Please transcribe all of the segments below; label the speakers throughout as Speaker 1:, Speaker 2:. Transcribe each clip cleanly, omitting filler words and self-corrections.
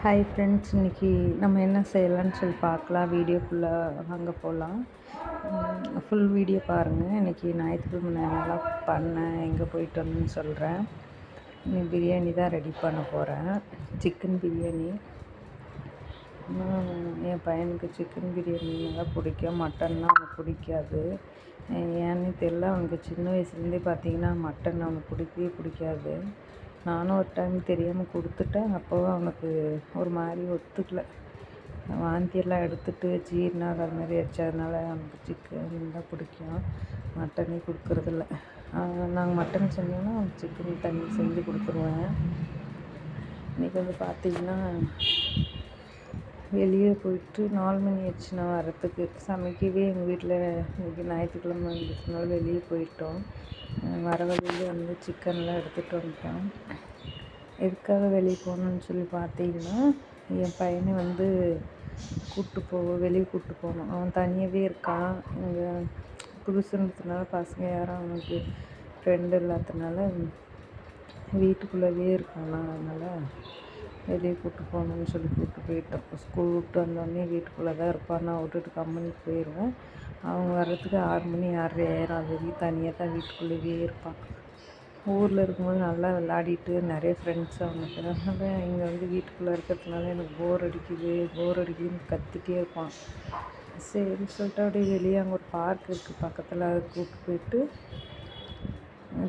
Speaker 1: Hi friends, இன்றைக்கி நம்ம என்ன செய்யலான்னு சொல்லி பார்க்கலாம். வீடியோக்குள்ளே வாங்க போகலாம். ஃபுல் வீடியோ பாருங்கள். இன்றைக்கி ஞாயிற்றுக்கிழமை நான் என்னெல்லாம் பண்ணேன், எங்கே போயிட்டு வந்தேன்னு சொல்கிறேன். இன்னைக்கு பிரியாணி தான் ரெடி பண்ண போகிறேன். சிக்கன் பிரியாணி. என் பையனுக்கு சிக்கன் பிரியாணி நல்லா பிடிக்கும், மட்டன்னா அவனுக்கு பிடிக்காது. ஏன்னு தெரியல, அவனுக்கு சின்ன வயசுலேருந்தே பார்த்திங்கன்னா மட்டன் அவனுக்கு பிடிக்கவே பிடிக்காது. நானும் ஒரு டைம் தெரியாமல் கொடுத்துட்டேன். அப்போவும் அவனுக்கு ஒரு மாதிரி ஒத்துக்கலை, வாந்தியெல்லாம் எடுத்துகிட்டு ஜீரணம் ஆகாத மாதிரி ஆச்சு. அதனால் அவனுக்கு சிக்கன் தான் பிடிக்கும், மட்டனே கொடுக்குறதில்ல. நாங்கள் மட்டன் செஞ்சோன்னா சிக்கன் தண்ணி செஞ்சு கொடுத்துருவேன். இன்றைக்கி வந்து பார்த்திங்கன்னா வெளியே போயிட்டு 4 மணி ஆச்சு நான் வரத்துக்கு. சமைக்கவே எங்கள் வீட்டில் இன்றைக்கி ஞாயிற்றுக்கிழமை இருந்துச்சுனால வெளியே போயிட்டோம். வர வழியில் வந்து சிக்கன்லாம் எடுத்துகிட்டு வந்துட்டோம். எதுக்காக வெளியே போகணுன்னு சொல்லி பார்த்தீங்கன்னா, என் பையனை வந்து வெளியே கூப்பிட்டு போகணும். அவன் தனியாகவே இருக்கான். இங்கே புதுசுன்றதுனால பசங்க யாரும் அவனுக்கு ஃப்ரெண்டு இல்லாததுனால வீட்டுக்குள்ளேயே இருக்கானா, அதனால் வெளியே கூப்பிட்டு போகணுன்னு சொல்லி கூப்பிட்டு போயிட்டோம். ஸ்கூல் விட்டு வந்தோடனே வீட்டுக்குள்ளே தான் இருப்பான். நான் விட்டுட்டு கம்பெனிக்கு போயிடுவேன். அவங்க வர்றதுக்கு 6 மணி 6:30 ஆயிரும். அது வரைக்கும் தனியாக தான் வீட்டுக்குள்ளேயே இருப்பான். ஊரில் இருக்கும்போது நல்லா விளையாடிட்டு நிறைய ஃப்ரெண்ட்ஸ் அவனுக்கு. அதனால் இங்கே வந்து வீட்டுக்குள்ளே இருக்கிறதுனால எனக்கு போர் அடிக்குதுன்னு கத்திட்டே இருப்பான். சரி சொல்லிட்டு அப்படியே வெளியே அங்கே ஒரு பார்க் இருக்குது பக்கத்தில், அதை கூப்பிட்டு போயிட்டு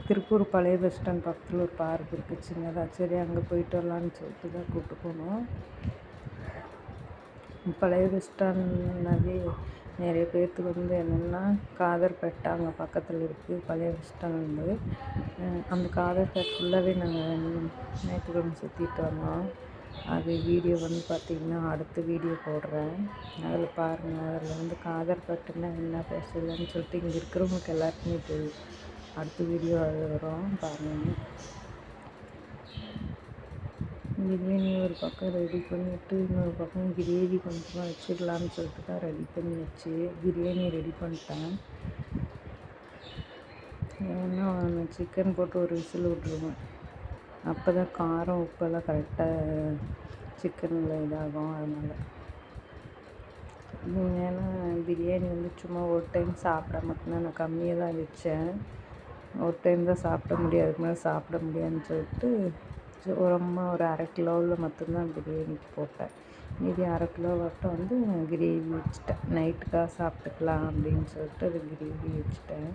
Speaker 1: திருப்பூர் பழைய பஸ் ஸ்டாண்ட் பக்கத்தில் ஒரு பார்க் இருக்குது சின்னதாக. சரி அங்கே போயிட்டு வரலான்னு சொல்லிட்டு தான் கூப்பிட்டு போனோம். பழைய பஸ் ஸ்டாண்ட்னாவே நிறைய பேர்த்துக்கு வந்து என்னென்னா காதர்பேட்டை அங்கே பக்கத்தில் இருக்குது பழைய பஸ் ஸ்டாண்டு. அந்த காதர்பேட்டை ஃபுல்லாகவே நாங்கள் ஞாயிற்றுக்கிழமை சுற்றிட்டு வந்தோம். அது வீடியோ வந்து பார்த்திங்கன்னா அடுத்த வீடியோ போடுறேன், அதில் பாருங்கள். அதில் வந்து காதர்பேட்டைன்னா என்ன பேசலன்னு சொல்லிட்டு இங்கே இருக்கிறவங்களுக்கு எல்லாருக்குமே தெரியும். அடுத்த வீடியோ அது வரும், பாருங்கள். பிரியாணி ஒரு பக்கம் ரெடி பண்ணிவிட்டு இன்னொரு பக்கம் கிரேவி கொஞ்சமாக வச்சிடலான்னு சொல்லிட்டு தான் ரெடி பண்ணி வச்சு பிரியாணி ரெடி பண்ணிட்டேன். ஏன்னா சிக்கன் போட்டு ஒரு விசில் விட்ருவேன். அப்போ தான் காரம் உப்பெல்லாம் கரெக்டாக சிக்கனில் இதாகும். அதனால் ஏன்னா பிரியாணி வந்து சும்மா ஒரு டைம் சாப்பிட மட்டும்தான் நான் கம்மியாக தான் வச்சேன். ஒரு டைம் தான் சாப்பிட முடியும், அதுக்கு மேலே சாப்பிட முடியாதுன்னு சொல்லிட்டு ரொம்ப ஒரு 1/2 கிலோவில் மட்டும்தான் பிரியாணிக்கு போட்டேன். மீதி 1/2 கிலோ மட்டும் வந்து கிரேவி வச்சுட்டேன். நைட்டுக்காக சாப்பிட்டுக்கலாம் அப்படின்னு சொல்லிட்டு அது கிரேவி வச்சுட்டேன்.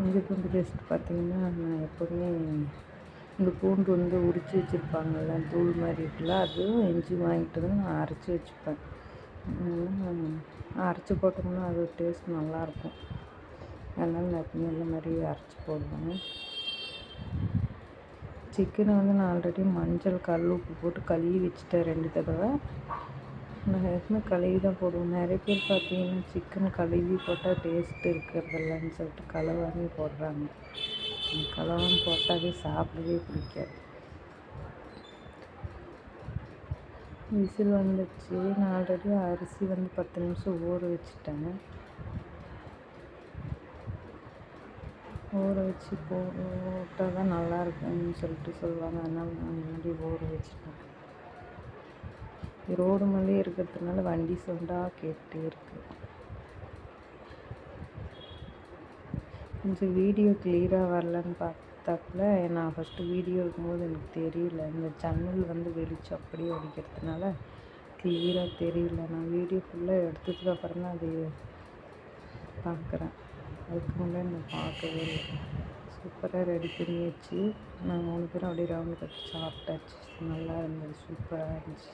Speaker 1: இஞ்சி பூண்டு பேஸ்ட் பார்த்திங்கன்னா நான் எப்போவுமே இந்த பூண்டு வந்து உரித்து வச்சுருப்பாங்கள்ல, தூள் மாதிரி இருக்குல்ல, அதுவும் இஞ்சி வாங்கிட்டு வந்து நான் அரைச்சி வச்சுப்பேன். அரைச்சி போட்டோம்னா அது டேஸ்ட் நல்லாயிருக்கும். அதனால் நான் எப்பவுமே இந்த மாதிரி அரைச்சி போடுவேன். சிக்கனை வந்து நான் ஆல்ரெடி மஞ்சள் கல் உப்பு போட்டு கழுவி வச்சுட்டேன் 2 தடவை. நான் எப்பவுமே கழுவி தான் போடுவேன். நிறைய பேர் பார்த்தீங்கன்னா சிக்கன் கழுவி போட்டால் டேஸ்ட்டு இருக்கிறதில்லன்னு சொல்லிட்டு கழுவாமே போடுறாங்க. கழுவாமல் போட்டாவே சாப்பிடவே பிடிக்காது. விசில் வந்துடுச்சு. நான் ஆல்ரெடி அரிசி வந்து 10 நிமிஷம் ஊற வச்சுட்டேன். ஊற வச்சு போட்டால் தான் நல்லாயிருக்கும்னு சொல்லிட்டு சொல்லுவாங்க. அதனால் நான் முன்னாடி ஊற வச்சுட்டேன். ரோடு மேலே இருக்கிறதுனால வண்டி சவுண்டாக கேட்டுகிட்டே இருக்குது. கொஞ்சம் வீடியோ கிளியராக வரலன்னு பார்த்தாப்புல நான் ஃபஸ்ட்டு வீடியோ இருக்கும்போது எனக்கு தெரியல. இந்த சேனல் வந்து வெளிச்சம் அப்படியே அடிக்கிறதுனால கிளியராக தெரியல. நான் வீடியோ ஃபுல்லாக எடுத்ததுக்கு அப்புறம் தான் அது பார்க்குறேன். அதுக்கு முன்னாடி நான் பார்க்கவே இல்லை. சூப்பராக ரெடி பண்ணி வச்சு நான் 3 பேரும் அப்படியே ரவுண்டு கட்டி சாப்பிட்டாச்சு. நல்லா இருந்தது, சூப்பராக இருந்துச்சு.